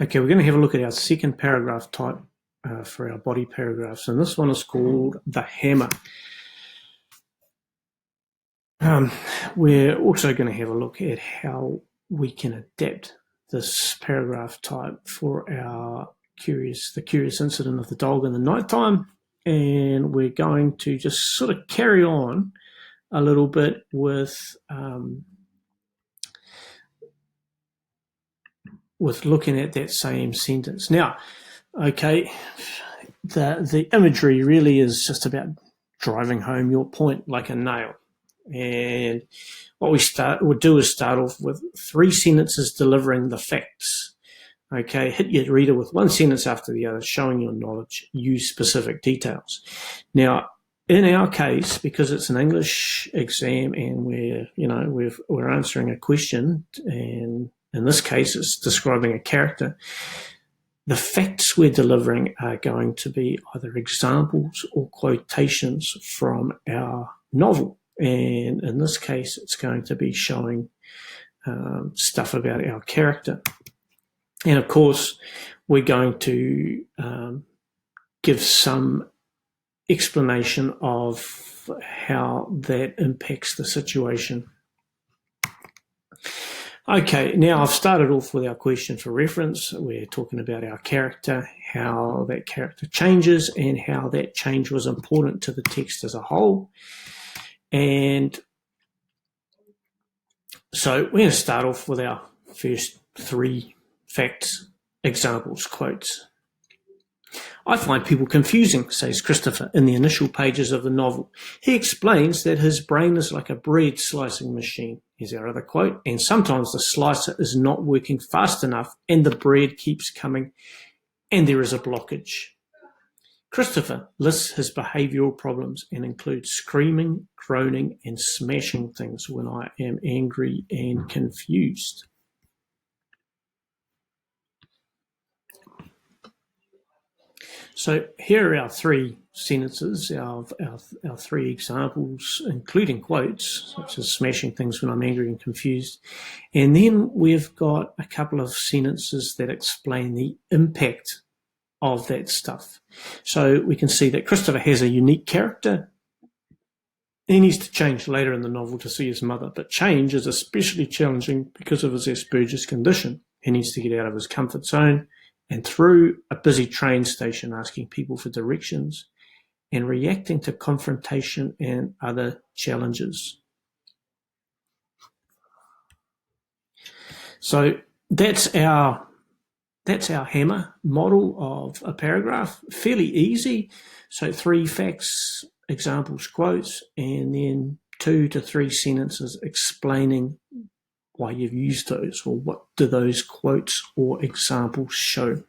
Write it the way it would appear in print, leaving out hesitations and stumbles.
Okay, we're going to have a look at our second paragraph type for our body paragraphs, and this one is called the hammer. We're also going to have a look at how we can adapt this paragraph type for the curious incident of the dog in the nighttime, and we're going to just sort of carry on a little bit with looking at that same sentence. Now, okay, the imagery really is just about driving home your point like a nail. And what we'll do is start off with 3 sentences delivering the facts. Okay, hit your reader with one sentence after the other, showing your knowledge. Use specific details. Now, in our case, because it's an English exam and we're answering a question, and in this case, it's describing a character, the facts we're delivering are going to be either examples or quotations from our novel. And in this case, it's going to be showing stuff about our character. And of course, we're going to give some explanation of how that impacts the situation. Okay, now I've started off with our question for reference. We're talking about our character, how that character changes, and how that change was important to the text as a whole. And so we're going to start off with our first 3 facts, examples, quotes. I find people confusing, says Christopher in the initial pages of the novel. He explains that his brain is like a bread slicing machine. Here's our other quote. And sometimes the slicer is not working fast enough and the bread keeps coming and there is a blockage. Christopher lists his behavioural problems and includes screaming, groaning, and smashing things when I am angry and confused. So here are our 3 sentences, our 3 examples, including quotes, such as smashing things when I'm angry and confused. And then we've got a couple of sentences that explain the impact of that stuff. So we can see that Christopher has a unique character. He needs to change later in the novel to see his mother, but change is especially challenging because of his Asperger's condition. He needs to get out of his comfort zone and through a busy train station asking people for directions and reacting to confrontation and other challenges. So that's our hammer model of a paragraph, fairly easy. So 3 facts, examples, quotes, and then 2 to 3 sentences explaining why you've used those or what do those quotes or examples show.